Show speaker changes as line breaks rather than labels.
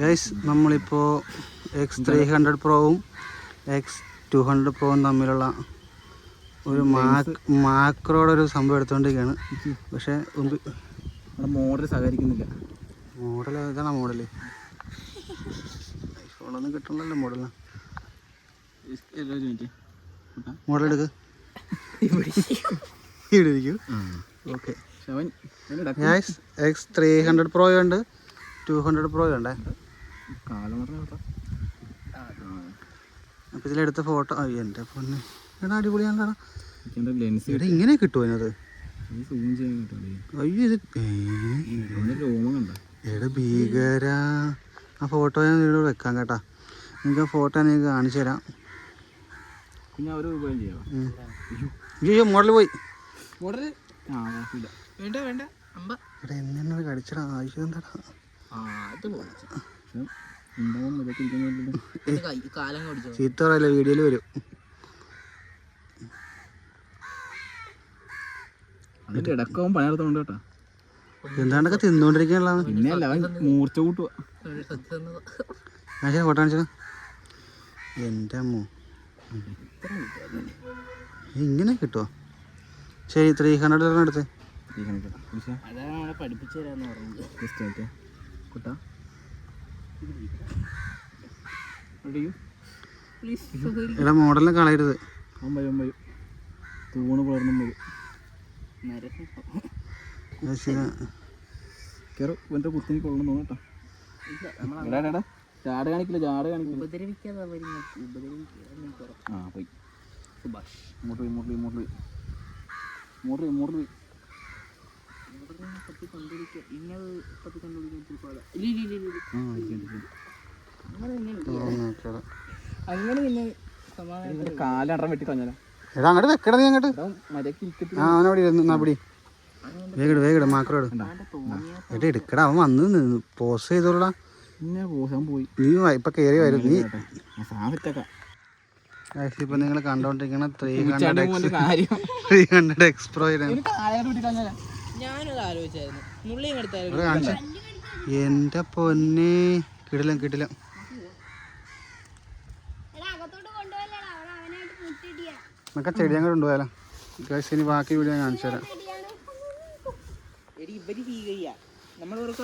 Guys നമ്മളിപ്പോൾ X300 Proവും X200 Proവും തമ്മിലുള്ള ഒരു മാക്രോയുടെ ഒരു സംഭവം എടുത്തുകൊണ്ടിരിക്കുകയാണ്. പക്ഷേ
മോഡൽ സഹകരിക്കുന്നില്ല.
മോഡൽ ഏതാണ് മോഡൽ? ഐഫോണൊന്നും കിട്ടണല്ലോ മോഡലാണ്. മോഡൽ എടുക്ക് ഇവിടെ ഇരിക്കും. ഓക്കെ ഗൈസ് X300 Pro ഉണ്ട്, 200 Pro ഉണ്ടേ. അപ്പോൾ ഇതിലെടുത്ത ഫോട്ടോ എൻ്റെ പൊന്നെ എടാ അടിപൊളിയാണല്ലോ. എടാ ഇങ്ങനെ കിട്ടുമോ അതിനകത്ത്? അയ്യോ ഇത് എടാ ഭീകര. ആ ഫോട്ടോ ഞാൻ ഇവിടെ വെക്കാം കേട്ടാ. നിങ്ങൾക്ക് ആ ഫോട്ടോ നിങ്ങൾക്ക് കാണിച്ചു തരാം. അയ്യോ മോഡൽ പോയി. എടാ എന്നെ കടിച്ചടാ. ആവശ്യം എന്താടാ? ചീത്ത പറയല്ലേ, വീഡിയോയിൽ വരും. എന്താണ്ടൊക്കെ തിന്നോണ്ടിരിക്കാനുള്ള
മൂർച്ച കൂട്ടുക.
ഫോട്ടോ കാണിച്ചാ എൻ്റെ അമ്മോ ഇങ്ങനെ കിട്ടുമോ? ശരി 300 എടുത്ത് എടാ മോഡലിനെ കളയരുത്.
തൂണ് പുലർന്നും കുത്തിന് കൊള്ളണം കേട്ടോ. ചാട് കാണിക്കില്ല, ചാട് കാണിക്കില്ല. ആ പോയി. ഇങ്ങോട്ട് പോയി, ഇങ്ങോട്ട് പോയി, ഇങ്ങോട്ട് പോയി, ഇങ്ങോട്ട് പോയി, ഇങ്ങോട്ട് പോയി. അങ്ങനെ കാലം വെട്ടി കളഞ്ഞാലോ.
എടാ അങ്ങോട്ട് വെക്കടാ നീ അങ്ങോട്ട്. ആ അവനവിടെ ഇരുന്നാ പിടി. വേഗം വേഗം മാക്രോ എടാ എടുക്കടാ. അവൻ വന്ന് പോസ് ചെയ്തോളടാ.
പോയി
നീ ഇപ്പൊ കേറി വരും. നീ ഇപ്പൊ നിങ്ങൾ കണ്ടോണ്ടിരിക്കണ 300 X Pro എന്റെ പൊന്നെ കിടിലം കിടിലം. നമുക്ക് ചെടി അങ്ങോട്ട് കൊണ്ടുപോയാലോ. ഇനി ബാക്കി വീഡിയോ കാണിച്ചു തരാം.